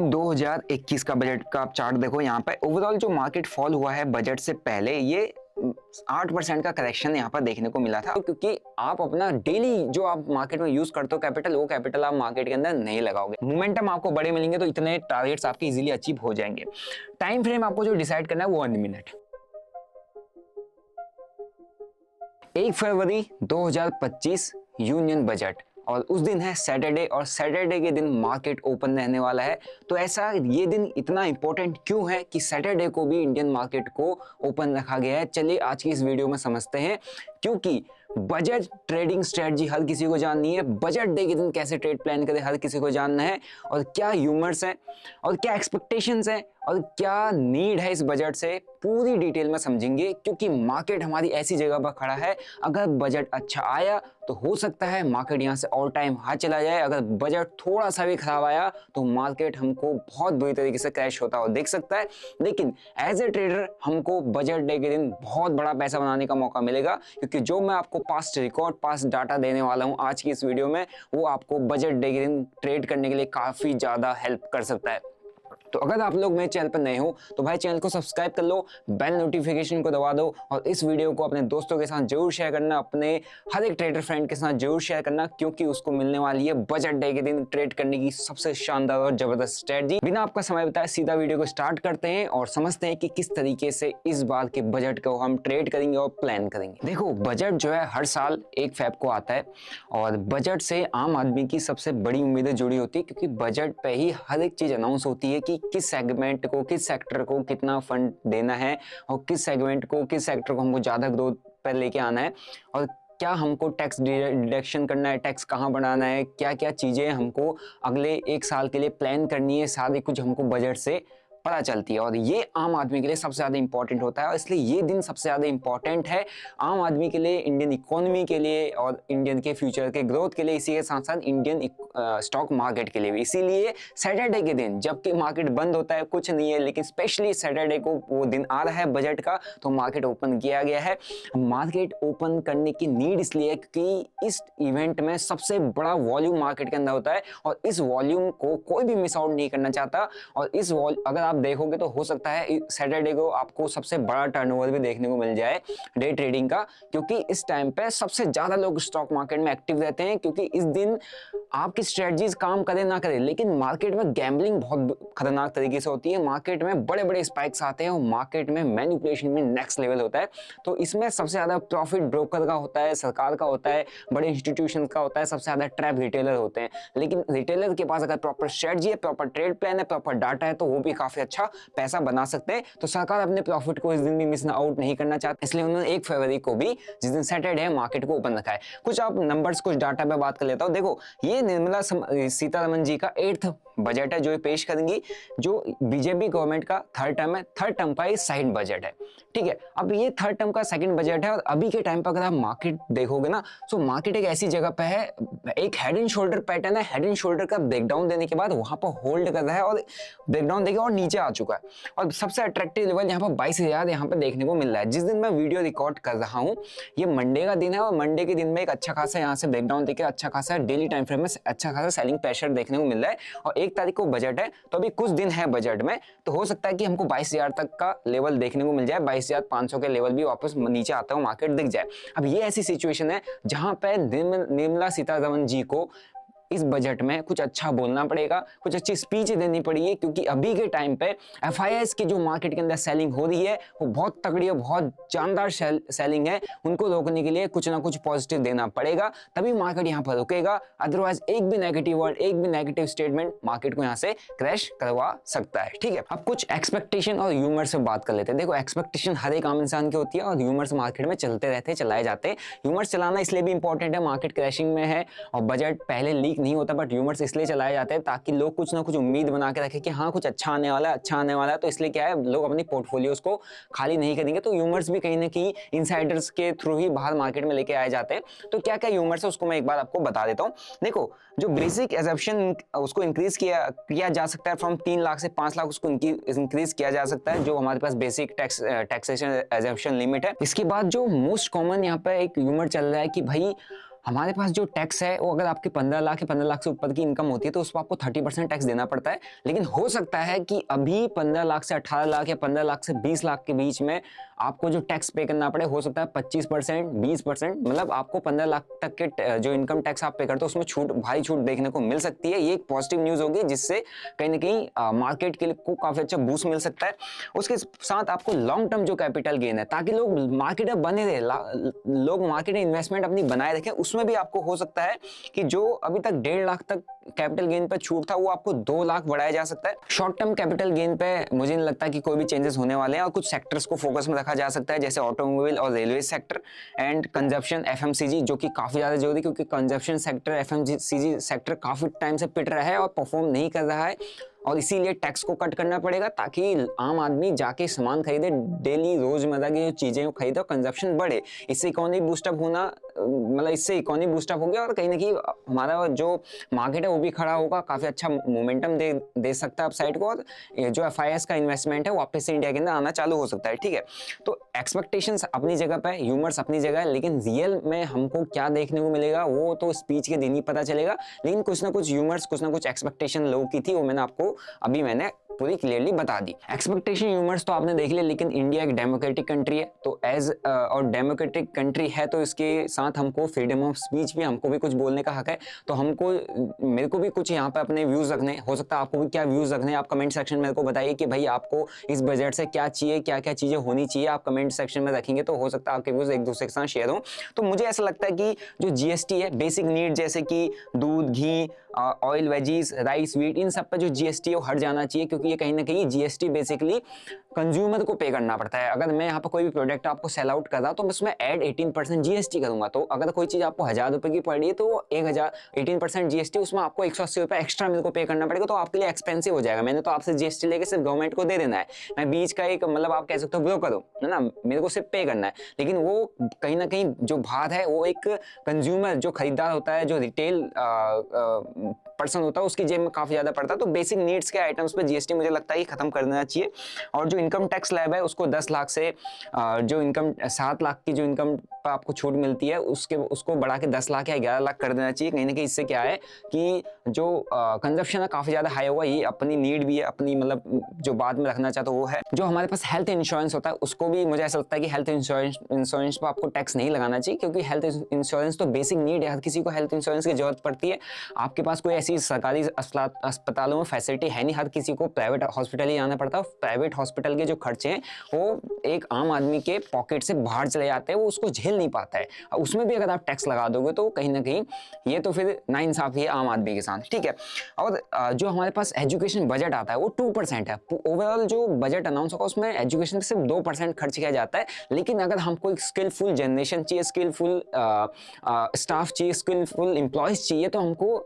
2021 का बजट का आप चार्ट देखो, यहाँ पे ओवरऑल जो मार्केट फॉल हुआ है बजट से पहले, ये 8% का करेक्शन यहाँ पर देखने को मिला था, क्योंकि आप अपना डेली जो आप मार्केट में यूज करते हो कैपिटल, वो कैपिटल आप मार्केट के अंदर नहीं लगाओगे। मोमेंटम आपको बड़े मिलेंगे तो इतने टारगेट्स आपके इजीली अचीव हो जाएंगे। टाइम फ्रेम आपको जो डिसाइड करना है वो 1 मिनट। 1 फरवरी 2025 यूनियन बजट, और उस दिन है सैटरडे, और सैटरडे के दिन मार्केट ओपन रहने वाला है। तो ऐसा ये दिन इतना इंपॉर्टेंट क्यों है कि सैटरडे को भी इंडियन मार्केट को ओपन रखा गया है, चलिए आज की इस वीडियो में समझते हैं। क्योंकि बजट ट्रेडिंग स्ट्रेटजी हर किसी को जाननी है, बजट डे के दिन कैसे ट्रेड प्लान करें हर किसी को जानना है, और क्या ह्यूमर्स हैं और क्या एक्सपेक्टेशंस हैं और क्या नीड है इस बजट से, पूरी डिटेल में समझेंगे। क्योंकि मार्केट हमारी ऐसी जगह पर खड़ा है, अगर बजट अच्छा आया तो हो सकता है मार्केट यहाँ से ऑल टाइम हाई चला जाए, अगर बजट थोड़ा सा भी खराब आया तो मार्केट हमको बहुत बुरी तरीके से क्रैश होता हुआ देख सकता है। लेकिन एज ए ट्रेडर हमको बजट डे के दिन बहुत बड़ा पैसा बनाने का मौका मिलेगा, क्योंकि जो मैं आपको पास्ट रिकॉर्ड, पास्ट डाटा देने वाला हूँ आज की इस वीडियो में, वो आपको बजट डे के दिन ट्रेड करने के लिए काफी ज्यादा हेल्प कर सकता है। तो अगर आप लोग मेरे चैनल पर नए हो तो भाई चैनल को सब्सक्राइब कर लो, बेल नोटिफिकेशन को दबा दो, और इस वीडियो को अपने दोस्तों के साथ जरूर शेयर करना, अपने हर एक ट्रेडर फ्रेंड के साथ जरूर शेयर करना, क्योंकि उसको मिलने वाली है बजट डे के दिन ट्रेड करने की सबसे शानदार और जबरदस्त स्ट्रेटजी। बिना आपका समय बताए सीधा वीडियो को स्टार्ट करते हैं और समझते हैं कि किस तरीके से इस बार के बजट को हम ट्रेड करेंगे और प्लान करेंगे। देखो, बजट जो है हर साल 1 फेब को आता है, और बजट से आम आदमी की सबसे बड़ी उम्मीदें जुड़ी होती है, क्योंकि बजट पे ही हर एक चीज अनाउंस होती है कि किस सेगमेंट को, किस सेक्टर को कितना फंड देना है, और किस सेगमेंट को, किस सेक्टर को हमको ज्यादा ग्रोथ पर लेके आना है, और क्या हमको टैक्स डिडक्शन करना है, टैक्स कहाँ बढ़ाना है, क्या क्या चीजें हमको अगले 1 साल के लिए प्लान करनी है, सारी कुछ हमको बजट से पता चलती है। और ये आम आदमी के लिए सबसे ज्यादा इंपॉर्टेंट होता है, और इसलिए ये दिन सबसे ज्यादा इंपॉर्टेंट है आम आदमी के लिए, इंडियन इकोनॉमी के लिए, और इंडियन के फ्यूचर के ग्रोथ के लिए, इसी के साथ साथ इंडियन स्टॉक मार्केट के लिए भी। इसीलिए सैटरडे के दिन, जबकि मार्केट बंद होता है, कुछ नहीं है, लेकिन स्पेशली सैटरडे को वो दिन आ रहा है बजट का, तो मार्केट ओपन किया गया है। मार्केट ओपन करने की नीड इसलिए क्योंकि इस इवेंट में सबसे बड़ा वॉल्यूम मार्केट के अंदर होता है, और इस वॉल्यूम को कोई भी मिस आउट नहीं करना चाहता। और इस अगर आप देखोगे तो हो सकता है सैटरडे को आपको सबसे बड़ा टर्नओवर भी देखने को मिल जाए डे ट्रेडिंग का, क्योंकि इस टाइम पे सबसे ज्यादा लोग स्टॉक मार्केट में एक्टिव रहते हैं। क्योंकि इस दिन आपकी स्ट्रेटजीज काम करे ना करे, लेकिन मार्केट में गैम्बलिंग बहुत खतरनाक तरीके से होती है, मार्केट में बड़े बड़े स्पाइक्स आते हैं, और मार्केट में मैनिपुलेशन में नेक्स्ट लेवल होता है। तो इसमें सबसे ज्यादा प्रॉफिट ब्रोकर का होता है, सरकार का होता है, बड़े इंस्टीट्यूशन का होता है, सबसे ज्यादा ट्रैप रिटेलर होते हैं। लेकिन रिटेलर के पास अगर प्रॉपर स्ट्रेटजी है, प्रॉपर ट्रेड प्लान है, प्रॉपर डाटा है, तो वो भी काफी अच्छा पैसा बना सकते हैं। तो सरकार अपने प्रॉफिट को इस दिन भी मिस आउट नहीं करना चाहती, इसलिए उन्होंने 1 फरवरी को भी, जिस दिन सैटरडे है, मार्केट को ओपन रखा है। कुछ आप नंबर्स, कुछ डाटा पे बात कर लेता हूं। देखो, ये निर्मला सीतारमण जी का 8th बजट है जो ये पेश करेंगी, जो बीजेपी गवर्नमेंट का 3rd टर्म है, 3rd टर्म का ये सेकंड बजट है। ठीक है, अब ये 3rd टर्म का सेकंड बजट है, और अभी के टाइम पर अगर आप मार्केट देखोगे ना, तो मार्केट एक ऐसी जगह पे है, एक हेड एंड शोल्डर पैटर्न है, हेड एंड शोल्डर का ब्रेकडाउन देने के बाद वहां पर होल्ड कर रहा है, और ब्रेकडाउन देके और नीचे आ चुका है, और सबसे अट्रैक्टिव लेवल यहाँ पर 22,000 यहाँ पे देखने को मिल रहा है। जिस दिन मैं वीडियो रिकॉर्ड कर रहा हूँ, ये मंडे का दिन है, और मंडे के दिन में एक अच्छा खासा यहाँ से ब्रेकडाउन देके अच्छा खासा डेली टाइम फ्रेम में अच्छा खासा सेलिंग प्रेशर देखने को मिल रहा है, और 1 तारीख को बजट है, तो अभी कुछ दिन है बजट में, तो हो सकता है कि हमको 22,000 तक का लेवल देखने को मिल जाए, 22,500 के लेवल भी वापस नीचे आता हुआ मार्केट दिख जाए। अब ये ऐसी सिचुएशन है जहां पे निर्मला सीतारमण जी को इस बजट में कुछ अच्छा बोलना पड़ेगा, कुछ अच्छी स्पीच देनी पड़ेगी, क्योंकि अभी के टाइम पे एफआईआईस की जो मार्केट के अंदर सेलिंग हो रही है वो बहुत तगड़ी और बहुत जानदार सेलिंग है, उनको रोकने के लिए कुछ ना कुछ पॉजिटिव देना पड़ेगा, तभी मार्केट यहाँ पर रुकेगा। अदरवाइज एक भी नेगेटिव वर्ड, एक भी नेगेटिव स्टेटमेंट मार्केट को यहाँ से क्रैश करवा सकता है। ठीक है, अब कुछ एक्सपेक्टेशन और ह्यूमर से बात कर लेते हैं। देखो, एक्सपेक्टेशन हर एक आम इंसान की होती है, और ह्यूमर्स मार्केट में चलते रहते हैं, चलाए जाते हैं। ह्यूमर्स चलाना इसलिए भी इंपॉर्टेंट है, मार्केट क्रैशिंग में है और बजट पहले लीक नहीं होता, बट ह्यूमर्स इसलिए चलाए जाते हैं ताकि लोग कुछ ना कुछ उम्मीद बना के रखें कि हाँ कुछ अच्छा आने वाला है, अच्छा आने वाला है। तो इसलिए क्या है, लोग अपनी पोर्टफोलियोज को खाली नहीं करेंगे, तो ह्यूमर्स भी कहीं ना कहीं इनसाइडर्स के थ्रू ही बाहर मार्केट में लेके आए जाते हैं। तो क्या क्या ह्यूमर्स है उसको मैं एक बार आपको बता देता हूँ। देखो, जो बेसिक एजम्पशन उसको इंक्रीज किया जा सकता है, फ्रॉम 3 लाख से 5 लाख उसको इंक्रीज किया जा सकता है, जो हमारे पास बेसिक टैक्सेशन एजम्पशन लिमिट है। इसके बाद जो मोस्ट कॉमन यहाँ पे एक ह्यूमर चल रहा है कि भाई हमारे पास जो टैक्स है वो अगर आपके 15 लाख या 15 लाख से ऊपर की इनकम होती है तो उस पर आपको 30% टैक्स देना पड़ता है। लेकिन हो सकता है कि अभी 15 लाख से 18 लाख या 15 लाख से 20 लाख के बीच में आपको जो टैक्स पे करना पड़े, हो सकता है 25%, 20%, मतलब आपको 15 लाख तक के जो इनकम टैक्स आप पे करते हो उसमें छूट, भारी छूट देखने को मिल सकती है। ये एक पॉजिटिव न्यूज होगी जिससे कहीं ना कहीं मार्केट के लिए को काफी अच्छा बूस्ट मिल सकता है। उसके साथ आपको लॉन्ग टर्म जो कैपिटल गेन है, ताकि लोग मार्केट में बने रहे, लोग मार्केट में इन्वेस्टमेंट अपनी बनाए रखें, उसमें भी आपको हो सकता है कि जो अभी तक 1.5 लाख तक कैपिटल गेन पे छूट था वो आपको 2 लाख बढ़ाया जा सकता है। शॉर्ट टर्म कैपिटल गेन पे मुझे नहीं लगता कि कोई भी चेंजेस होने वाले हैं और कुछ सेक्टर्स को फोकस में रखा जा सकता है, जैसे ऑटोमोबाइल और railway sector and consumption FMCG, जो कि काफी ज्यादा जरूरी, क्योंकि कंजप्शन सेक्टर, एफएमसीजी सेक्टर काफी टाइम से पिट रहा है और परफॉर्म नहीं कर रहा है और इसीलिए टैक्स को कट करना पड़ेगा ताकि आम आदमी जाके सामान खरीदे, डेली रोजमर्रा की जो चीजें वो खरीदे और कंजप्शन बढ़े। इससे इकोनॉमी बूस्टअप होना, मतलब इससे इकोनॉमी बूस्टअप हो गया और कहीं ना कहीं हमारा जो मार्केट है वो भी खड़ा होगा, काफी अच्छा मोमेंटम दे सकता है अपसाइड को, और जो एफआईएस का इन्वेस्टमेंट है वापस से इंडिया के अंदर आना चालू हो सकता है। ठीक है, तो एक्सपेक्टेशंस अपनी जगह पे, ह्यूमर्स अपनी जगह है, लेकिन रियल में हमको क्या देखने को मिलेगा वो तो स्पीच के दिन ही पता चलेगा। लेकिन कुछ ना कुछ ह्यूमर्स, कुछ ना कुछ एक्सपेक्टेशन लोगों की थी, वो मैंने आपको अभी मैंने पूरी क्लियरली बता दी। एक्सपेक्टेशन ह्यूमर्स तो आपने देख लिया, लेकिन इंडिया एक डेमोक्रेटिक कंट्री है, तो और डेमोक्रेटिक कंट्री है तो इसके साथ हमको फ्रीडम ऑफ स्पीच भी, हमको भी कुछ बोलने का हक है। तो मेरे को भी कुछ यहाँ पे अपने व्यूज रखने, हो सकता है आपको भी क्या व्यूज रखने, आप कमेंट सेक्शन में मेरे को बताइए कि भाई आपको इस बजट से क्या चाहिए, क्या क्या चीजें होनी चाहिए। आप कमेंट सेक्शन में रखेंगे तो हो सकता है आपके व्यूज एक दूसरे के साथ शेयर हो। तो मुझे ऐसा लगता है कि जो जीएसटी है, बेसिक नीड जैसे कि दूध, घी, ऑयल, वेजीज, राइस, व्हीट, इन सब पर जो जीएसटी है वो हट जाना चाहिए, क्योंकि ये कहीं ना कहीं जीएसटी बेसिकली कंज्यूमर को पे करना पड़ता है। अगर मैं यहाँ पर कोई भी प्रोडक्ट आपको सेल आउट कर रहा तो मैं उसमें ऐड 18% जीएसटी करूंगा। तो अगर कोई चीज आपको 1000 रुपए की पड़ रही है तो 18% जीएसटी, उसमें आपको 180 रुपए एक्स्ट्रा मेरे को पे करना पड़ेगा, तो आपके लिए एक्सपेंसिव हो जाएगा। मैंने तो आपसे जीएसटी लेके सिर्फ गवर्नमेंट को दे देना है, मैं बीच का एक, मतलब आप कह सकते हो ब्रोकर हूं, है ना, मेरे को सिर्फ पे करना है। लेकिन वो कहीं ना कहीं जो भार है वो एक कंज्यूमर, जो खरीदार होता है, जो रिटेल पर्सन होता है, उसकी जेब में काफी ज्यादा पड़ता है। तो बेसिक नीड्स के आइटम्स पे जीएसटी मुझे लगता है कि खत्म कर देना चाहिए। और जो इनकम टैक्स स्लैब है उसको 10 लाख से जो इनकम 7 लाख की जो इनकम पर आपको छूट मिलती है उसको बढ़ा के 10 लाख या 11 लाख कर देना चाहिए। कहीं ना कहीं इससे क्या है कि जो कंजप्शन है काफी ज्यादा हाई होगा। ये अपनी नीड भी है, अपनी मतलब जो बाद में रखना चाहते हो वो है। जो हमारे पास हेल्थ इंश्योरेंस होता है उसको भी मुझे ऐसा लगता है कि हेल्थ इंश्योरेंस पर आपको टैक्स नहीं लगाना चाहिए, क्योंकि हेल्थ इंश्योरेंस तो बेसिक नीड है, हर किसी को हेल्थ इंश्योरेंस की जरूरत पड़ती है। आपके पास कोई ऐसी सरकारी अस्पतालों में फैसिलिटी है नहीं, हर किसी को प्राइवेट हॉस्पिटल ही जाना पड़ता है। प्राइवेट हॉस्पिटल के जो खर्चे हैं वो एक आम आदमी के पॉकेट से बाहर चले जाते हैं, वो उसको झेल नहीं पाता है। उसमें भी अगर आप टैक्स लगा दोगे तो कहीं ना कहीं ये तो फिर नाइंसाफी है आम आदमी के साथ। ठीक है, और जो हमारे पास एजुकेशन बजट आता है वो 2% है। ओवरऑल जो बजट अनाउंस होगा उसमें एजुकेशन पे सिर्फ 2% खर्च किया जाता है। लेकिन अगर हमको एक स्किलफुल जनरेशन चाहिए, स्किलफुल स्टाफ चाहिए, स्किलफुल एम्प्लॉयज चाहिए, तो हमको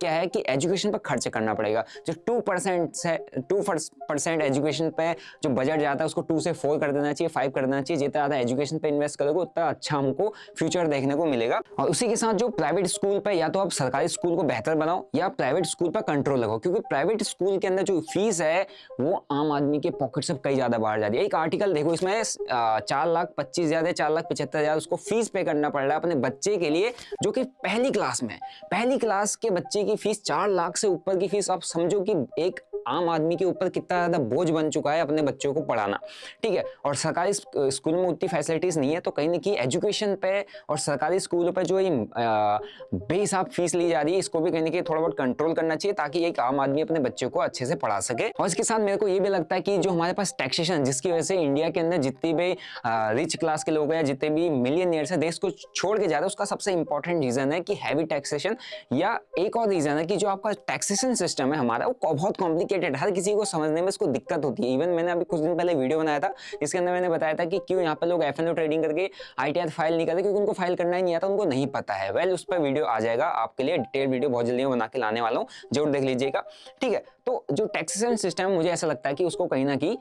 क्या है कि एजुकेशन पर खर्च करना पड़ेगा। जो 2% एजुकेशन पे जो बजट जाता है उसको 2 से 4 कर देना चाहिए, 5 कर देना चाहिए। जितना ज्यादा एजुकेशन पे इन्वेस्ट करोगे उतना अच्छा हमको फ्यूचर देखने को मिलेगा। और उसी के साथ जो प्राइवेट स्कूल पे, या तो आप सरकारी स्कूल को बेहतर बनाओ या प्राइवेट स्कूल पर कंट्रोल लगाओ, क्योंकि प्राइवेट स्कूल के अंदर जो फीस है वो आम आदमी के पॉकेट से कई ज्यादा बाहर जाती है। एक आर्टिकल देखो, इसमें 4,25,000 4,75,000 उसको फीस पे करना पड़ रहा है अपने बच्चे के लिए, जो कि पहली क्लास में, पहली क्लास के बच्चे की फीस 4 लाख से ऊपर की फीस। आप समझो कि एक आम आदमी के ऊपर कितना ज्यादा बोझ बन चुका है अपने बच्चों को पढ़ाना। ठीक है, और सरकारी स्कूल में उतनी फैसिलिटीज नहीं है, तो कहीं ना कहीं एजुकेशन पे और सरकारी स्कूलों पे जो बेहिसाब फीस ली जा रही है इसको भी कहीं ना कहीं थोड़ा बहुत कंट्रोल करना चाहिए, ताकि एक आम आदमी अपने बच्चों को अच्छे से पढ़ा सके। और इसके साथ मेरे को ये भी लगता है कि जो हमारे पास टैक्सेशन, जिसकी वजह से इंडिया के अंदर जितनी भी रिच क्लास के लोग हैं, जितने भी मिलियनियर्स है देश को छोड़ के जा रहे हैं, उसका सबसे इंपॉर्टेंट रीजन है कि हैवी टैक्सेशन। या एक और रीजन है कि जो आपका टैक्सेशन सिस्टम है हमारा वो बहुत कॉम्प्लिकेटेड, हर किसी को समझने में इसको दिक्कत होती है। इवन मैंने अभी कुछ दिन पहले वीडियो बनाया था जिसके अंदर मैंने बताया था कि क्यों यहाँ पे लोग एफएनओ ट्रेडिंग करके आईटीआर फाइल नहीं करते, क्योंकि उनको फाइल करना ही नहीं आता, उनको नहीं पता है। वेल, उस पर वीडियो आ जाएगा आपके लिए, डिटेल वीडियो बहुत जल्दी बना के लाने वाला हूँ, जरूर देख लीजिएगा। ठीक है, तो जो टैक्सेशन सिस्टम है मुझे ऐसा लगता है कि उसको कहीं ना कहीं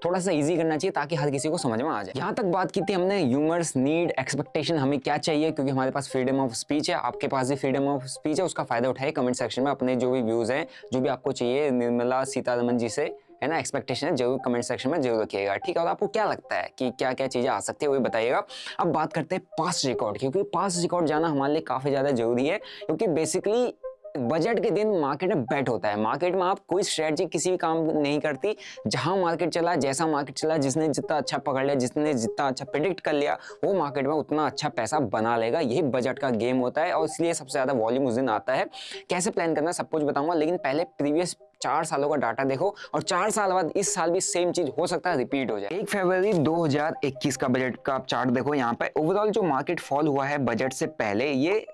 थोड़ा सा इजी करना चाहिए, ताकि हर किसी को समझ में आ जाए। यहाँ तक बात की थी हमने ह्यूमर्स, नीड, एक्सपेक्टेशन, हमें क्या चाहिए, क्योंकि हमारे पास फ्रीडम ऑफ स्पीच है, आपके पास भी फ्रीडम ऑफ स्पीच है, उसका फायदा उठाए कमेंट सेक्शन में अपने जो भी व्यूज हैं, जो भी आपको चाहिए निर्मला सीतारमन जी से है ना, एक्सपेक्टेशन है, जरूर कमेंट सेक्शन में जरूर रखिएगा, ठीक है। और आपको क्या लगता है कि क्या क्या चीज़ें आ सकती है वो भी बताइएगा। अब बात करते हैं पास्ट रिकॉर्ड, क्योंकि पास्ट रिकॉर्ड जाना हमारे लिए काफ़ी ज़्यादा जरूरी है, क्योंकि बेसिकली बजट के दिन मार्केट में बेट होता है। मार्केट में आप कोई स्ट्रेटजी किसी भी काम नहीं करती, जहां मार्केट चला, जैसा मार्केट चला, जिसने जितना अच्छा पकड़ लिया, जिसने जितना अच्छा प्रेडिक्ट कर लिया, वो मार्केट में उतना अच्छा पैसा बना लेगा। यही बजट का गेम होता है और इसलिए सबसे ज्यादा वॉल्यूम उस दिन आता है। कैसे प्लान करना सब कुछ बताऊंगा, लेकिन पहले प्रीवियस 4 सालों का डाटा देखो, और 4 साल बाद इस साल भी सेम चीज हो सकता है रिपीट हो जाए। 1 फरवरी 2021 का बजट का आप चार्ट देखो, यहाँ पे ओवरऑल जो मार्केट फॉल हुआ है बजट से पहले, ये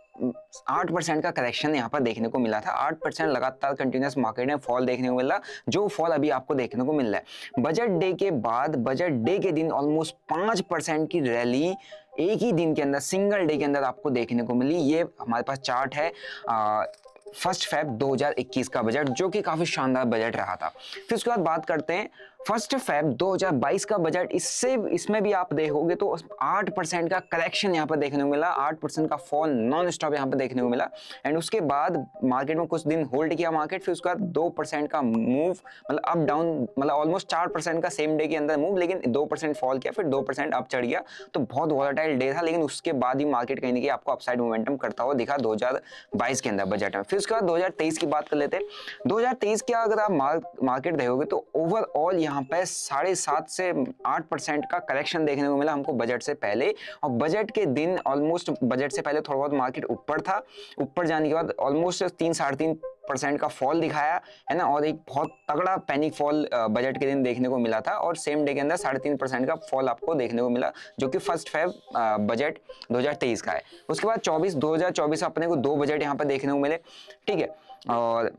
8% का करेक्शन यहाँ पर देखने को मिला था। 8% लगातार कंटिन्यूस मार्केट में फॉल देखने को मिला, जो फॉल अभी आपको देखने को मिल रहा है। बजट डे के बाद, बजट डे के दिन ऑलमोस्ट 5% की रैली एक ही दिन के अंदर, सिंगल डे के अंदर आपको देखने को मिली। ये हमारे पास चार्ट है 1 फरवरी 2021 का बजट, जो कि काफी शानदार बजट रहा था। फिर उसके बाद बात करते हैं 1 फरवरी 2022 का बजट। इसमें भी आप देखोगे तो 8% का करेक्शन यहाँ पर देखने को मिला, 8% का फॉल नॉन स्टॉप यहाँ पर देखने को मिला। एंड उसके बाद मार्केट में कुछ दिन होल्ड किया मार्केट, फिर उसके बाद 2% का मूव, मतलब अप डाउन, मतलब ऑलमोस्ट 4% का सेम डे के अंदर मूव, लेकिन 2% फॉल किया, फिर 2% अप चढ़ गया। तो बहुत वॉलेटाइल डे था, लेकिन उसके बाद ही मार्केट कहीं ना कहीं आपको अपसाइड मोमेंटम करता हुआ दिखा 2022 के अंदर बजट में। फिर उसके बाद 2023 की बात कर लेते हैं। 2023 के अगर आप मार्केट देखोगे तो ओवरऑल यहाँ पे 7.5 से 8% का करेक्शन देखने को मिला हमको बजट से पहले। और बजट के दिन ऑलमोस्ट, बजट से पहले थोड़ा बहुत मार्केट ऊपर था, ऊपर जाने के बाद ऑलमोस्ट 3-3.5% का फॉल दिखाया, है ना, और एक बहुत तगड़ा पैनिक फॉल बजट के दिन देखने को मिला था, और सेम डे के अंदर 3.5% का फॉल आपको देखने को मिला, जो कि 1 फरवरी बजट 2023 का है। उसके बाद 2024 अपने को 2 बजट यहाँ पर देखने को मिले, ठीक है। और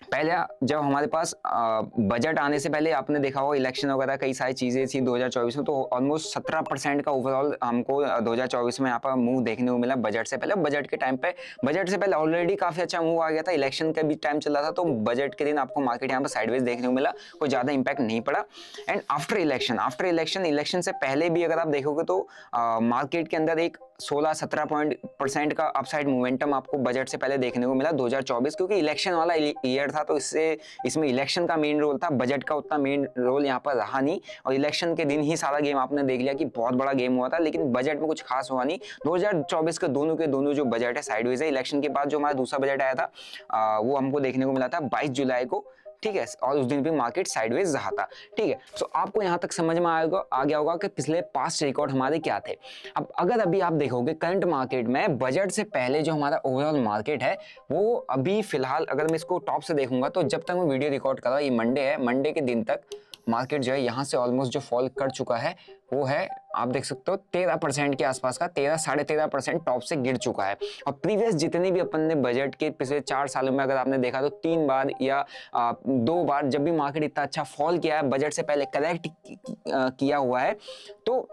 पहले जब हमारे पास बजट आने से पहले आपने देखा होगा इलेक्शन वगैरह कई सारी चीजें थी 2024 में, तो ऑलमोस्ट 17% का ओवरऑल हमको 2024 में यहाँ पर मूव देखने को मिला बजट से पहले। बजट के टाइम पे, बजट से पहले ऑलरेडी काफी अच्छा मूव आ गया था, इलेक्शन का भी टाइम चल रहा था, तो बजट के दिन आपको मार्केट यहाँ पर साइडवेज देखने को मिला, कोई ज्यादा इंपैक्ट नहीं पड़ा। एंड आफ्टर इलेक्शन से पहले भी अगर आप देखोगे तो मार्केट के अंदर एक 16-17% का अपसाइड मोमेंटम आपको बजट से पहले देखने को मिला 2024, क्योंकि इलेक्शन वाला ईयर था, तो इसमें इलेक्शन का मेन रोल था, बजट का उतना मेन रोल यहाँ पर रहा नहीं। और इलेक्शन के दिन ही सारा गेम आपने देख लिया कि बहुत बड़ा गेम हुआ था, लेकिन बजट में कुछ खास हुआ नहीं। 2024 के दोनों जो बजट है साइडवेज है। इलेक्शन के बाद जो हमारा दूसरा बजट आया था वो हमको देखने को मिला था 22 जुलाई को, ठीक है, और उस दिन भी मार्केट साइडवेज रहा था, ठीक है। सो आपको यहाँ तक समझ में आ गया होगा कि पिछले पास्ट रिकॉर्ड हमारे क्या थे। अब अगर अभी आप देखोगे करंट मार्केट में बजट से पहले जो हमारा ओवरऑल मार्केट है, वो अभी फिलहाल अगर मैं इसको टॉप से देखूंगा तो जब तक मैं वीडियो रिकॉर्ड कर रहा हूँ, ये मंडे है, मंडे के दिन तक मार्केट जो है यहाँ से ऑलमोस्ट जो फॉल कर चुका है वो है, आप देख सकते हो 13% के आसपास का, 13-13.5% टॉप से गिर चुका है। और प्रीवियस जितने भी अपन ने बजट के पिछले 4 सालों में अगर आपने देखा तो 3 बार या 2 बार जब भी मार्केट इतना अच्छा फॉल किया है, बजट से पहले करेक्ट किया हुआ है, तो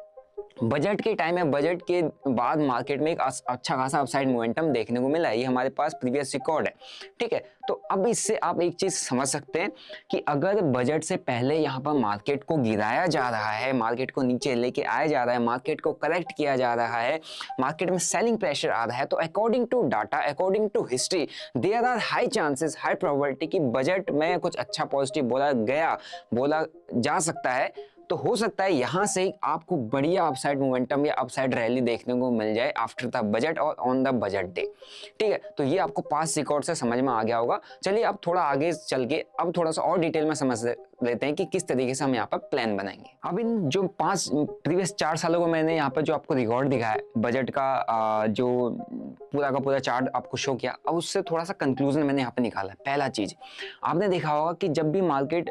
बजट के टाइम में, बजट के बाद मार्केट में एक अच्छा खासा अपसाइड मोमेंटम देखने को मिला है। ये हमारे पास प्रीवियस रिकॉर्ड है, ठीक है। तो अब इससे आप एक चीज समझ सकते हैं कि अगर बजट से पहले यहाँ पर मार्केट को गिराया जा रहा है, मार्केट को नीचे लेके आया जा रहा है, मार्केट को करेक्ट किया जा रहा है, मार्केट में सेलिंग प्रेशर आ रहा है, तो according to data, according to history, there are high chances, high probability कि बजट में कुछ अच्छा पॉजिटिव बोला जा सकता है। तो हो सकता है यहां से आपको बढ़िया अपसाइड मोमेंटम या अपसाइड रैली देखने को मिल जाए आफ्टर द बजट और ऑन द बजट डे, ठीक है। तो ये आपको पास्ट रिकॉर्ड से समझ में आ गया होगा। चलिए अब थोड़ा आगे चल के अब थोड़ा सा और डिटेल में समझ लेते हैं कि किस तरीके से हम यहाँ पर प्लान बनाएंगे। अब इन जो प्रीवियस 4 सालों को मैंने यहाँ पर जो आपको रिकॉर्ड दिखाया है बजट का, जो पूरा का पूरा चार्ट आपको शो किया, अब उससे थोड़ा सा कंक्लूजन मैंने यहाँ पे निकाला है। पहला चीज आपने देखा होगा कि जब भी मार्केट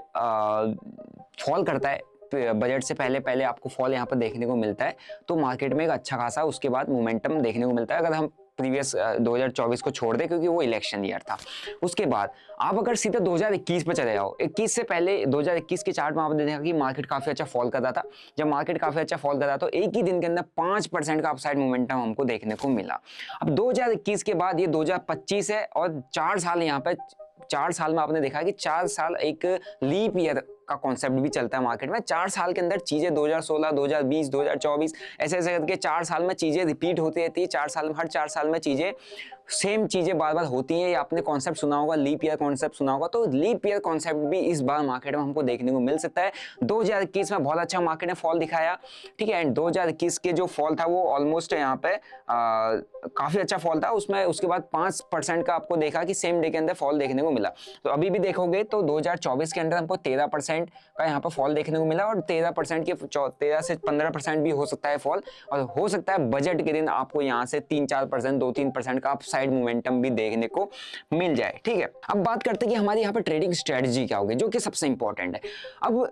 फॉल करता है, बजट से पहले आपको फॉल यहाँ पर देखने को मिलता है, तो मार्केट में एक अच्छा खासा उसके बाद मोमेंटम देखने को मिलता है, अगर हम प्रीवियस 2024 को छोड़ दें, क्योंकि वो इलेक्शन ईयर था। उसके बाद आप अगर सीधे 2021 पे चले जाओ, 21 से पहले 2021 के चार्ट में आपने देखा कि मार्केट काफी अच्छा फॉल कर रहा था। जब मार्केट काफी अच्छा फॉल कर रहा था तो एक ही दिन के अंदर 5% का अपसाइड मोमेंटम हमको देखने को मिला। अब 2021 के बाद ये 2025 है, और 4 साल यहाँ पे, 4 साल में आपने देखा कि 4 साल एक लीप ईयर का कॉन्सेप्ट भी चलता है मार्केट में। 4 साल के अंदर चीजें 2016, 2020, 2024 ऐसे ऐसे करके 4 साल में चीजें रिपीट होती रहती है। 4 साल में, हर 4 साल में चीजें सेम चीजें बार बार होती हैं। ये आपने कॉन्सेप्ट सुना होगा, लीप ईयर कॉन्सेप्ट सुना होगा, तो लीप ईयर कॉन्सेप्ट भी इस बार मार्केट में हमको देखने को मिल सकता है। 2021 में बहुत अच्छा मार्केट ने फॉल दिखाया, ठीक है, एंड 2021 के जो फॉल था वो ऑलमोस्ट यहाँ पे काफी अच्छा फॉल था। उसमें उसके बाद 5% का आपको देखा कि सेम डे के अंदर फॉल देखने को मिला। तो अभी भी देखोगे तो 2024 के अंदर हमको 13% का यहाँ पर फॉल देखने को मिला, और 13% के 13 से 15% भी हो सकता है फॉल, और हो सकता है बजट के दिन आपको यहाँ से 3-4%, 2-3% का अपसाइड मोमेंटम भी देखने को मिल जाए, ठीक है। अब बात करते हैं कि हमारी यहाँ पर ट्रेडिंग स्ट्रेटजी क्या होगी, जो कि सबसे इंपॉर्टेंट है। अब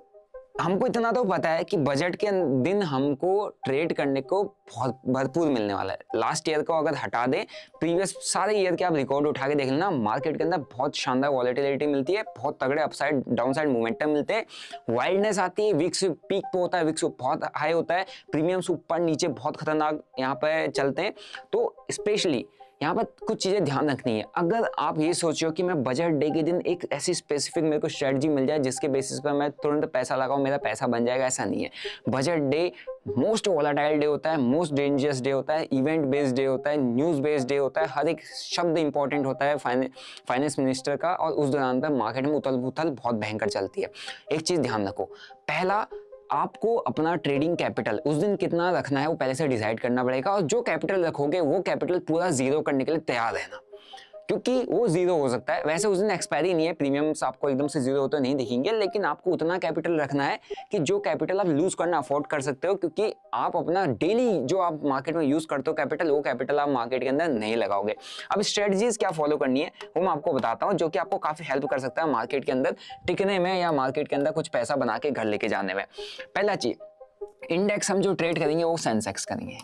हमको इतना तो पता है कि बजट के दिन हमको ट्रेड करने को बहुत भरपूर मिलने वाला है। लास्ट ईयर को अगर हटा दें, प्रीवियस सारे ईयर के आप रिकॉर्ड उठा के देख लेना, मार्केट के अंदर बहुत शानदार वॉलेटिलिटी मिलती है, बहुत तगड़े अपसाइड डाउनसाइड मोमेंटम मिलते हैं, वाइल्डनेस आती है, विक्स पीक पे होता है, विक्स बहुत हाई होता है, प्रीमियम्स ऊपर नीचे बहुत खतरनाक यहाँ पे चलते हैं। तो स्पेशली यहाँ पर कुछ चीजें ध्यान रखनी है। अगर आप ये सोचो कि मैं बजट डे के दिन एक ऐसी स्पेसिफिक मेरे को स्ट्रेटजी मिल जाए जिसके बेसिस पर मैं तुरंत पैसा लगाऊं, मेरा पैसा बन जाएगा, ऐसा नहीं है। Budget day most volatile day होता है, मोस्ट डेंजरस डे होता है, इवेंट बेस्ड डे होता है, न्यूज बेस्ड डे होता है, हर एक शब्द इंपॉर्टेंट होता है फाइनेंस मिनिस्टर का, और उस दौरान पर मार्केट में उथल पुथल बहुत भयंकर चलती है। एक चीज ध्यान रखो, पहला आपको अपना ट्रेडिंग कैपिटल उस दिन कितना रखना है वो पहले से डिसाइड करना पड़ेगा, और जो कैपिटल रखोगे वो कैपिटल पूरा जीरो करने के लिए तैयार रहना, क्योंकि वो जीरो हो सकता है। वैसे उस दिन एक्सपायरी नहीं है, प्रीमियम्स आपको एकदम से जीरो होते नहीं दिखेंगे, लेकिन आपको उतना कैपिटल रखना है कि जो कैपिटल आप लूज करना अफोर्ड कर सकते हो, क्योंकि आप अपना डेली जो आप मार्केट में यूज करते हो कैपिटल, वो कैपिटल आप मार्केट के अंदर नहीं लगाओगे। अब स्ट्रेटजीज क्या फॉलो करनी है वो मैं आपको बताता हूँ, जो कि आपको काफी हेल्प कर सकता है मार्केट के अंदर टिकने में, या मार्केट के अंदर कुछ पैसा बना के घर लेके जाने में। पहला चीज, इंडेक्स हम जो ट्रेड करेंगे वो सेंसेक्स करेंगे,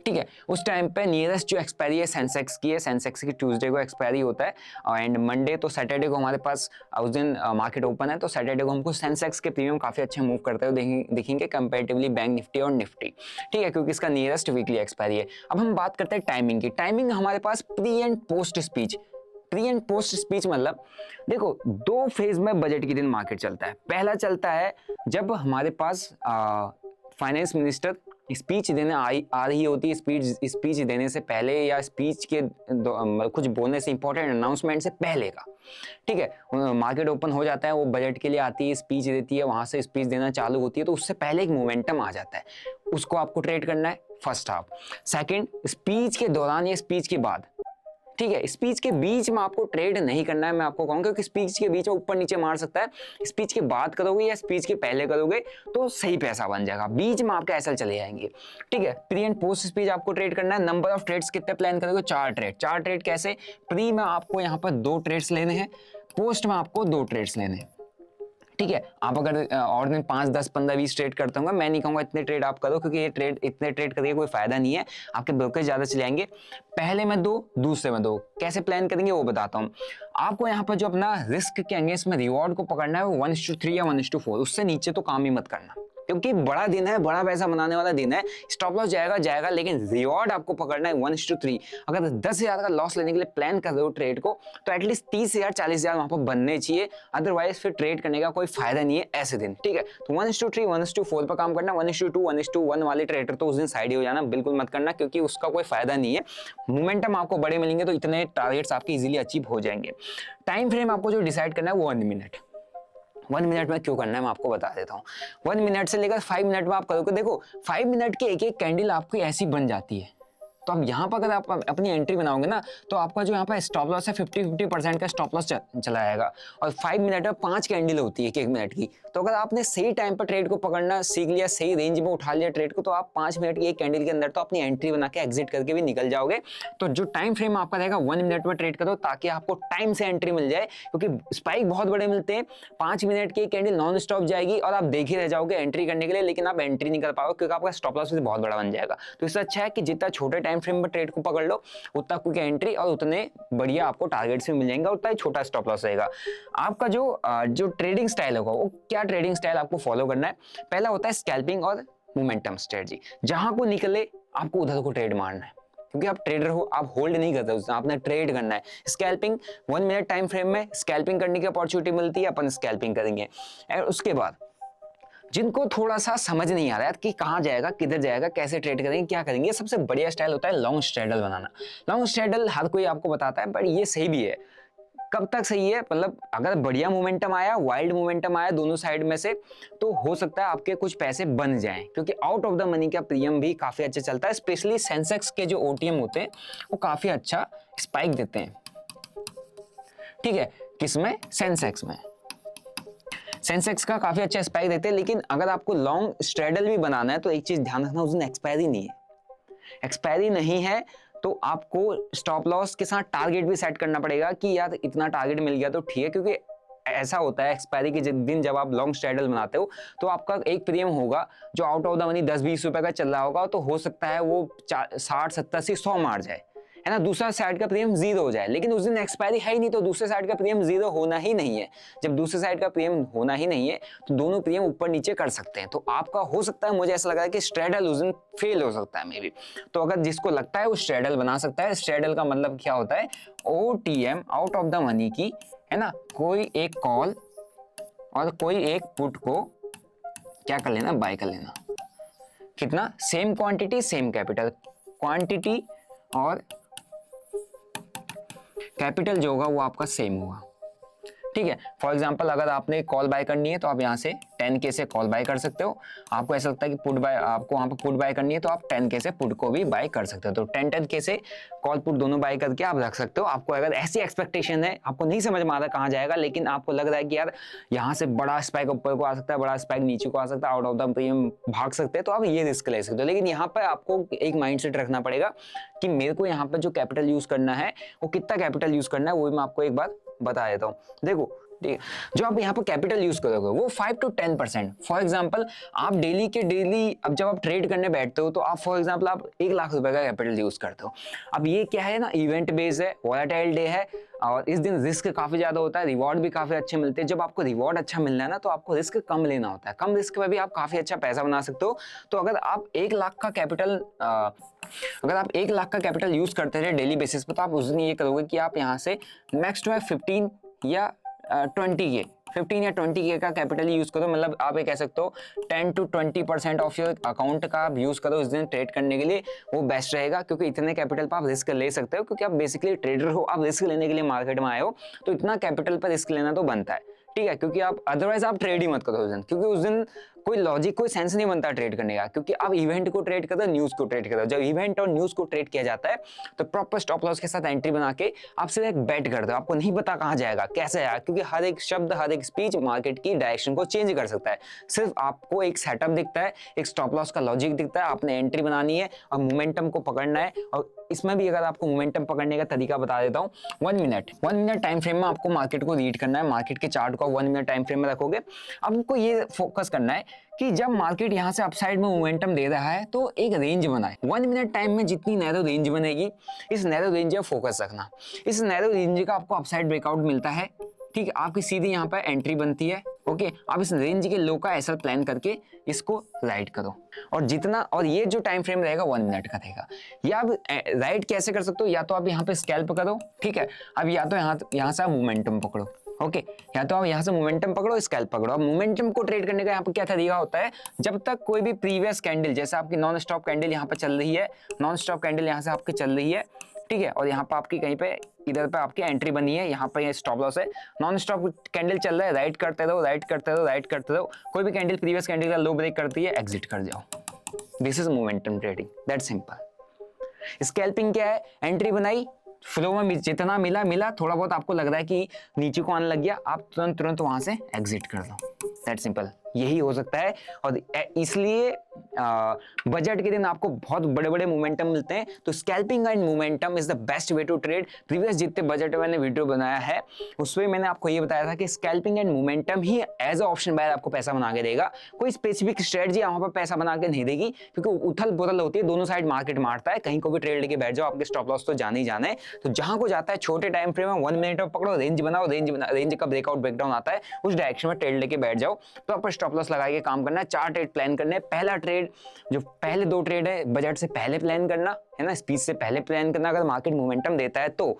ठीक है। उस टाइम पे नियरेस्ट जो एक्सपायरी है सेंसेक्स की है, सेंसेक्स की ट्यूसडे को एक्सपायरी होता है, एंड मंडे तो सैटरडे को हमारे पास उस दिन मार्केट ओपन है, तो सैटरडे को हमको सेंसेक्स के प्रीमियम काफी अच्छे मूव करते हुए दिखेंगे कंपैरेटिवली बैंक निफ्टी और निफ्टी, ठीक है, क्योंकि इसका नियरेस्ट वीकली एक्सपायरी है। अब हम बात करते हैं टाइमिंग की। टाइमिंग हमारे पास pre and post speech, pre and post speech मतलब देखो, दो फेज में बजट के दिन मार्केट चलता है। पहला चलता है जब हमारे पास फाइनेंस मिनिस्टर स्पीच देने आ रही होती है, स्पीच देने से पहले या स्पीच के कुछ बोलने से, इंपॉर्टेंट अनाउंसमेंट से पहले का, ठीक है। मार्केट ओपन हो जाता है, वो बजट के लिए आती है, स्पीच देती है, वहां से स्पीच देना चालू होती है, तो उससे पहले एक मोमेंटम आ जाता है, उसको आपको ट्रेड करना है फर्स्ट हाफ। सेकेंड, स्पीच के दौरान या स्पीच के बाद, ठीक है, स्पीच के बीच में आपको ट्रेड नहीं करना है, मैं आपको कहूंगा, क्योंकि स्पीच के बीच में ऊपर नीचे मार सकता है। स्पीच के बाद करोगे या स्पीच के पहले करोगे तो सही पैसा बन जाएगा, बीच में आपके एसएल चले जाएंगे, ठीक है। प्री एंड पोस्ट स्पीच आपको ट्रेड करना है। नंबर ऑफ ट्रेड्स कितने प्लान करोगे? 4 ट्रेड। 4 ट्रेड कैसे? प्री में आपको यहाँ पर 2 ट्रेड्स लेने हैं, पोस्ट में आपको 2 ट्रेड्स लेने हैं, ठीक है। आप अगर और दिन 5, 10, 15, 20 ट्रेड करते होंगे, मैं नहीं कहूंगा इतने ट्रेड आप करो, क्योंकि ये ट्रेड इतने ट्रेड करके कोई फायदा नहीं है, आपके ब्रोकरेज ज्यादा चले जाएंगे। पहले में 2, दूसरे में 2, कैसे प्लान करेंगे वो बताता हूं आपको। यहाँ पर जो अपना रिस्क के अगेंस्ट में रिवॉर्ड को पकड़ना है वो 1:3 या 1:4, उससे नीचे तो काम ही मत करना, क्योंकि बड़ा दिन है, बड़ा पैसा बनाने वाला दिन है। स्टॉप लॉस जाएगा, लेकिन रिवॉर्ड आपको पकड़ना है 1:3। अगर 10,000 का लॉस लेने के लिए प्लान कर रहे हो ट्रेड को, तो एटलीस्ट 30,000 40,000 वहां पर बनने चाहिए, अदरवाइज फिर ट्रेड करने का कोई फायदा नहीं है ऐसे दिन, ठीक है। तो 1:3, 1:4 पर काम करना। 1:2, 1:1 वाले ट्रेडर तो उस दिन साइड ही हो जाना, बिल्कुल मत करना, क्योंकि उसका कोई फायदा नहीं है। मोमेंटम आपको बड़े मिलेंगे तो इतने टारगेट्स आपके इजीली अचीव हो जाएंगे। टाइम फ्रेम आपको जो डिसाइड करना है वो 1 मिनट। 1 मिनट में क्यों करना है मैं आपको बता देता हूँ। 1 मिनट से लेकर 5 मिनट में आप करोगे, देखो 5 मिनट की एक एक कैंडल आपकी ऐसी बन जाती है, तो अब यहाँ पर अगर आप अपनी एंट्री बनाओगे ना, तो आपका जो यहाँ पर स्टॉप लॉस है 50% का स्टॉप लॉस चला जाएगा, और 5 मिनट में 5 कैंडल होती है 1 मिनट की। तो अगर आपने सही टाइम पर ट्रेड को पकड़ना सीख लिया, सही रेंज में उठा लिया ट्रेड को, तो आप 5 मिनट की एक कैंडल के अंदर तो अपनी एंट्री बना के एग्जिट करके भी निकल जाओगे। तो जो टाइम फ्रेम आपका रहेगा 1 मिनट में ट्रेड करो, ताकि आपको टाइम से एंट्री मिल जाए, क्योंकि स्पाइक बहुत बड़े मिलते हैं। 5 मिनट की कैंडल नॉन स्टॉप जाएगी और आप देख ही रह जाओगे एंट्री करने के लिए, लेकिन आप एंट्री नहीं कर पाओगे, क्योंकि आपका स्टॉप लॉस भी बहुत बड़ा बन जाएगा। तो इससे अच्छा है कि जितना छोटे टाइम फ्रेम में ट्रेड को पकड़ लो, उतना क्विक एंट्री और उतने बढ़िया आपको टारगेट्स भी मिल जाएंगे, उतना ही छोटा स्टॉप लॉस रहेगा। आपका जो ट्रेडिंग स्टाइल होगा, वो क्या ट्रेडिंग स्टाइल आपको फॉलो करना है? पहला होता है स्कैल्पिंग और मोमेंटम स्ट्रेटजी। जहां को निकले आपको उधर को ट्रेड मारना है, क्योंकि आप ट्रेडर हो, आप होल्ड नहीं करते उस दिन, आपने ट्रेड करना है। स्कैल्पिंग 1 मिनट टाइम फ्रेम में स्कैल्पिंग करने की अपॉर्चुनिटी मिलती है, अपन स्कैल्पिंग करेंगे। और उसके बाद जिनको थोड़ा सा समझ नहीं आ रहा है कि कहाँ जाएगा, किधर जाएगा, कैसे ट्रेड करेंगे, क्या करेंगे, सबसे बढ़िया स्टाइल होता है लॉन्ग स्ट्रैडल बनाना। लॉन्ग स्ट्रैडल हर कोई आपको बताता है, बट ये सही भी है। कब तक सही है, मतलब अगर बढ़िया मोमेंटम आया, वाइल्ड मोमेंटम आया दोनों साइड में से, तो हो सकता है आपके कुछ पैसे बन जाएं, क्योंकि आउट ऑफ द मनी का प्रीमियम भी काफी अच्छा चलता है। स्पेशली सेंसेक्स के जो ओटीएम होते हैं वो काफी अच्छा स्पाइक देते हैं। ठीक है, किसमें? सेंसेक्स में। सेंसेक्स का काफी अच्छा स्पाइक देते हैं। लेकिन अगर आपको लॉन्ग स्ट्रैडल भी बनाना है तो एक चीज ध्यान रखना, उस दिन एक्सपायरी नहीं है। एक्सपायरी नहीं है तो आपको स्टॉप लॉस के साथ टारगेट भी सेट करना पड़ेगा कि यार इतना टारगेट मिल गया तो ठीक है, क्योंकि ऐसा होता है एक्सपायरी के दिन जब आप लॉन्ग स्ट्रैडल बनाते हो तो आपका एक प्रीमियम होगा जो आउट ऑफ द मनी 10-20 रुपए का चल रहा होगा, तो हो सकता है वो 60-70-100 मार जाए, है ना। दूसरा साइड का प्रीमियम 0 हो जाए, लेकिन उस दिन एक्सपायरी है ही नहीं, तो दूसरे साइड का प्रीमियम 0 होना ही नहीं है। जब दूसरे साइड का प्रीमियम होना ही नहीं है तो दोनों प्रीमियम ऊपर नीचे कर सकते हैं। तो आपका हो सकता है, मुझे ऐसा लगा है कि स्ट्रैडल उस दिन फेल हो सकता है मे बी। तो अगर जिसको लगता है वो स्ट्रैडल बना सकता है। स्ट्रैडल का मतलब क्या होता है? OTM, out of the money की, है ना, कोई एक कॉल और कोई एक पुट को क्या कर लेना? बाय कर लेना। कितना? Same quantity same capital, quantity और कैपिटल जो होगा वो आपका सेम होगा। ठीक है, फॉर एग्जांपल अगर आपने कॉल बाय करनी है तो आप यहाँ से 10K से कॉल बाय कर सकते हो। आपको ऐसा लगता है कि पुट बाय, आपको वहाँ पर पुट बाय करनी है तो आप 10K से पुट को भी बाय कर सकते हो। तो 10K से कॉल पुट दोनों बाय करके आप रख सकते हो। आपको अगर ऐसी एक्सपेक्टेशन है, आपको नहीं समझ में आ रहा कहाँ जाएगा, लेकिन आपको लग रहा है कि यार यहाँ से बड़ा स्पाइक ऊपर को आ सकता है, बड़ा स्पाइक नीचे को आ सकता है, आउट ऑफ द प्रीमियम भाग सकते हैं, तो आप ये रिस्क ले सकते हो। लेकिन यहाँ पर आपको एक माइंडसेट रखना पड़ेगा कि मेरे को यहाँ पर जो कैपिटल यूज करना है वो कितना कैपिटल यूज करना है, वो मैं आपको एक बार बता देता हूँ। देखो, ठीक है, जो आप यहाँ पर कैपिटल यूज करोगे वो 5 to 10%। फॉर एग्जांपल आप डेली के डेली, अब जब आप ट्रेड करने बैठते हो तो आप फॉर एग्जांपल आप 1 लाख रुपए का कैपिटल यूज करते हो। अब ये क्या है ना, इवेंट बेस्ड है, वॉलेटाइल डे है और इस दिन रिस्क काफी ज्यादा होता है, रिवॉर्ड भी काफी अच्छे मिलते हैं। जब आपको रिवॉर्ड अच्छा मिलना है ना, तो आपको रिस्क कम लेना होता है। कम रिस्क में भी आप काफी अच्छा पैसा बना सकते हो। तो अगर आप 1 लाख का कैपिटल यूज करते रहे डेली बेसिस पे, तो आप उस दिन ये करोगे कि आप यहाँ से मैक्स टू 15 या 15 या 20K का कैपिटल यूज करो। मतलब आप ये कह सकते हो 10 to 20% ऑफ योर अकाउंट का आप यूज करो इस दिन ट्रेड करने के लिए, वो बेस्ट रहेगा। क्योंकि इतने कैपिटल पर आप रिस्क ले सकते हो, क्योंकि आप बेसिकली ट्रेडर हो, आप रिस्क लेने के लिए मार्केट में आए हो, तो इतना कैपिटल पर रिस्क लेना तो बनता है। ठीक है, क्योंकि आप अदरवाइज आप ट्रेड ही मत करो उस दिन, क्योंकि उस दिन कोई लॉजिक, कोई सेंस नहीं बनता ट्रेड करने का। क्योंकि आप इवेंट को ट्रेड करते हो, न्यूज को ट्रेड करते हो। जब इवेंट और न्यूज को ट्रेड किया जाता है तो प्रॉपर स्टॉप लॉस के साथ एंट्री बना के आप सिर्फ एक बेट करते हो। आपको नहीं पता कहाँ जाएगा, कैसे आएगा, क्योंकि हर एक शब्द, हर एक स्पीच मार्केट की डायरेक्शन को चेंज कर सकता है। सिर्फ आपको एक सेटअप दिखता है, एक स्टॉप लॉस का लॉजिक दिखता है, आपने एंट्री बनानी है और मोमेंटम को पकड़ना है। और इसमें भी अगर आपको मोमेंटम पकड़ने का तरीका बता देता हूँ, 1 मिनट टाइम फ्रेम में आपको मार्केट को रीड करना है। मार्केट के चार्ट को 1 मिनट टाइम फ्रेम में रखोगे। आपको ये फोकस करना है कि जब मार्केट यहाँ से अपसाइड में मोमेंटम दे रहा है तो एक रेंज बनाए। 1 मिनट टाइम में जितनी नैरो रेंज बनेगी, इस नैरो रेंज में फोकस रखना। इस नैरो रेंज का आपको अपसाइड ब्रेकआउट मिलता है, ठीक है, आपकी सीधी यहाँ पर एंट्री बनती है। ओके, आप इस रेंज के लो का एसएल प्लान करके इसको राइट करो। और जितना, और ये जो टाइम फ्रेम रहेगा 1 मिनट का रहेगा। या आप राइट कैसे कर सकते हो, या तो आप यहाँ पे स्कैल्प करो, ठीक है, अब या तो यहाँ से आप मोमेंटम पकड़ो। ओके, या तो आप यहाँ से मोमेंटम पकड़ो, स्कैल्प पकड़ो। अब मोमेंटम को ट्रेड करने का यहाँ पर क्या तरीका होता है, जब तक कोई भी प्रीवियस कैंडल, जैसे आपकी नॉन स्टॉप कैंडल यहाँ पर चल रही है, नॉन स्टॉप कैंडल यहाँ से आपकी चल रही है, ठीक है, और यहाँ पर आपकी कहीं पे इधर पे आपकी एंट्री बनी है, यहाँ पे ये स्टॉप लॉस है, नॉन स्टॉप कैंडल चल रहा है, राइट करते रहो, राइट करते रहो, राइट करते रहो। कोई भी कैंडल प्रीवियस कैंडल का लो ब्रेक करती है, एग्जिट कर जाओ। This is momentum trading, that simple. Scalping क्या है, एंट्री बनाई, फ्लो में जितना मिला, थोड़ा बहुत आपको लग रहा है कि नीचे को आने लग गया, आप तुरंत वहां से एग्जिट कर दो। दैट सिंपल, यही हो सकता है। और इसलिए बजट के दिन आपको बहुत बड़े बड़े मोमेंटम मिलते हैं। तो scalping and momentum is the best way to trade. Previous जितने बजट मैंने वीडियो बनाया है उसमें मैंने आपको ये बताया था कि स्कैल्पिंग एंड मोमेंटम ही एज अ ऑप्शन बायर आपको पैसा बना के देगा। कोई स्पेसिफिक स्ट्रेटजी वहां पर पैसा बना के नहीं देगी, क्योंकि उथल पुथल होती है, दोनों साइड मार्केट मारता है। कहीं को भी ट्रेड लेके बैठ जाओ, आपके स्टॉप लॉस तो जाने ही जाना है। तो जहां को जाता है छोटे टाइम फ्रेम में 1 मिनट में पकड़ो, रेंज बनाओ, रेंज का ब्रेकआउट ब्रेकडाउन आता है, उस डायरेक्शन में ट्रेड लेके बैठ जाओ। तो आपका स्टॉप लॉस लगा के काम करना है, 4 ट्रेड प्लान करने हैं। पहला ट्रेड, जो पहले 2 ट्रेड है, बजट से पहले प्लान करना है ना, स्पीच से पहले प्लान करना, अगर मार्केट मोमेंटम देता है तो।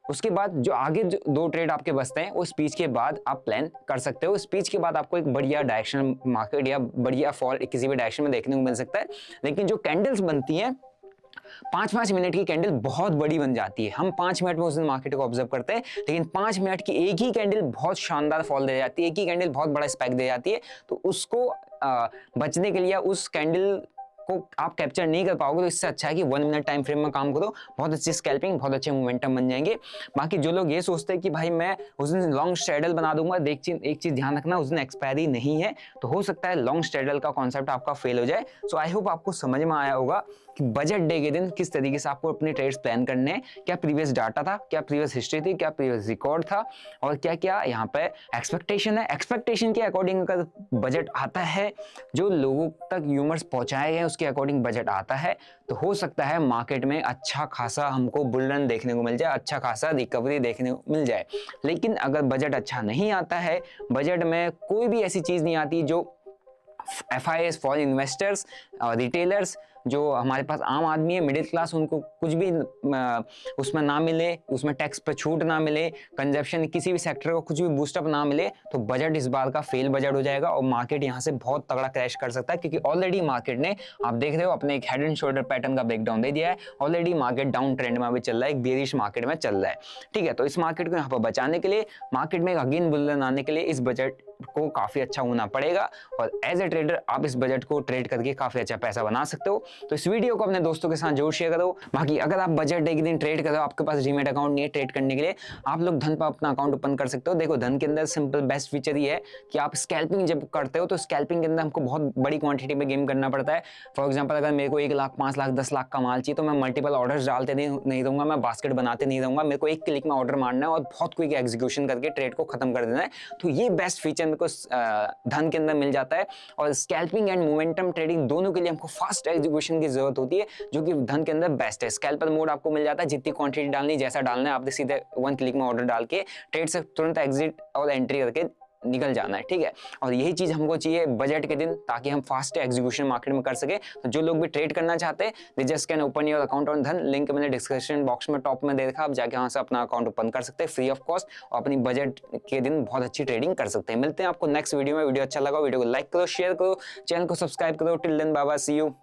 उसके बाद जो आगे जो 2 ट्रेड आपके बचते हैं वो स्पीच के बाद आप प्लान कर सकते हो। स्पीच के बाद आपको एक बढ़िया डायरेक्शन मार्केट या बढ़िया फॉल किसी भी डायरेक्शन में देखने को मिल सकता है। लेकिन जो कैंडल्स बनती हैं 5-5 मिनट की कैंडल बहुत बड़ी बन जाती है। हम 5 मिनट में उस दिन मार्केट को ऑब्जर्व करते हैं, लेकिन 5 मिनट की एक ही कैंडल बहुत शानदार फॉल दे जाती है, एक ही कैंडल बहुत बड़ा स्पाइक दे जाती है। तो उसको बचने के लिए उस कैंडल को आप कैप्चर नहीं कर पाओगे, तो इससे अच्छा है कि 1 मिनट टाइम फ्रेम में काम करो, बहुत अच्छी स्कैल्पिंग, बहुत अच्छे मोमेंटम बन जाएंगे। बाकी जो लोग ये सोचते हैं कि भाई मैं उस दिन लॉन्ग स्ट्रैडल बना दूंगा, एक चीज ध्यान रखना, उस दिन एक्सपायरी नहीं है, तो हो सकता है लॉन्ग स्ट्रैडल का कॉन्सेप्ट आपका फेल हो जाए। सो आई होप आपको समझ में आया होगा कि बजट डे के दिन किस तरीके से आपको अपने ट्रेड्स प्लान करने हैं, क्या प्रीवियस डाटा था, क्या प्रीवियस हिस्ट्री थी, क्या प्रीवियस रिकॉर्ड था, और क्या क्या यहाँ पे एक्सपेक्टेशन है। एक्सपेक्टेशन के अकॉर्डिंग अगर बजट आता है, जो लोगों तक ह्यूमर्स पहुंचाए गए उसके अकॉर्डिंग बजट आता है, तो हो सकता है मार्केट में अच्छा खासा हमको बुल रन देखने को मिल जाए, अच्छा खासा रिकवरी देखने को मिल जाए। लेकिन अगर बजट अच्छा नहीं आता है, बजट में कोई भी ऐसी चीज नहीं आती जो FIIs फॉर इन्वेस्टर्स और रिटेलर्स, जो हमारे पास आम आदमी है, मिडिल क्लास, उनको कुछ भी उसमें ना मिले, उसमें टैक्स पे छूट ना मिले, कंजप्शन किसी भी सेक्टर को कुछ भी बूस्टअप ना मिले, तो बजट इस बार का फेल बजट हो जाएगा और मार्केट यहाँ से बहुत तगड़ा क्रैश कर सकता है। क्योंकि ऑलरेडी मार्केट ने, आप देख रहे हो, अपने एक हेड एंड शोल्डर पैटर्न का ब्रेकडाउन दे दिया है। ऑलरेडी मार्केट डाउन ट्रेंड में भी चल रहा है, एक बेरिश मार्केट में चल रहा है। ठीक है, तो इस मार्केट को यहाँ पर बचाने के लिए, मार्केट में अगेन बुल रन आने के लिए इस बजट को काफी अच्छा होना पड़ेगा, और एज ए ट्रेडर आप इस बजट को ट्रेड करके काफी अच्छा पैसा बना सकते हो। तो इस वीडियो को अपने दोस्तों के साथ जरूर शेयर करो। बाकी अगर आप बजट डे के दिन ट्रेड कर रहे हो, आपके पास डीमैट अकाउंट नहीं है ट्रेड करने के लिए, आप लोग धन पर अपना अकाउंट ओपन कर सकते हो। देखो, धन के अंदर सिंपल बेस्ट फीचर ये है कि आप स्कैल्पिंग जब करते हो तो स्कैल्पिंग के अंदर हमको बहुत बड़ी क्वांटिटी में गेम करना पड़ता है। फॉर एग्जांपल, अगर मेरे को 1 लाख, 5 लाख, 10 लाख का माल चाहिए, तो मैं मल्टीपल ऑर्डर्स डालते नहीं रहूंगा, मैं बास्केट बनाते नहीं रहूंगा, मेरे को एक क्लिक में ऑर्डर मारना है और बहुत क्विक एग्जीक्यूशन करके ट्रेड को खत्म कर देना है। तो ये बेस्ट फीचर मेरे को धन के अंदर मिल जाता है। और स्कैल्पिंग एंड मोमेंटम ट्रेडिंग दोनों के लिए हमको फास्ट एग्जीक्यूशन की जरूरत होती है, जो कि धन के अंदर बेस्ट है। स्कैल्पर मोड आपको मिल जाता है, जितनी क्वांटिटी डालनी, जैसा डालना है, आप सीधे 1 क्लिक में ऑर्डर डाल के ट्रेड से तुरंत एग्जिट और एंट्री करके निकल जाना है। ठीक है, और यही चीज हमको चाहिए बजट के दिन, ताकि हम फास्ट एग्जीक्यूशन मार्केट में कर सके। तो जो लोग भी ट्रेड करना चाहते हैं, they just can open your account on धन, लिंक मैंने डिस्क्रिप्शन बॉक्स में टॉप में दे रखा, आप जाके वहां से अपना अकाउंट ओपन कर सकते हैं फ्री ऑफ कॉस्ट, और अपनी बजट के दिन बहुत अच्छी ट्रेडिंग कर सकते हैं। मिलते हैं आपको नेक्स्ट वीडियो में। वीडियो अच्छा लगा वीडियो को लाइक करो, शेयर करो, चैनल को सब्सक्राइब करो। Till then bye bye, see you.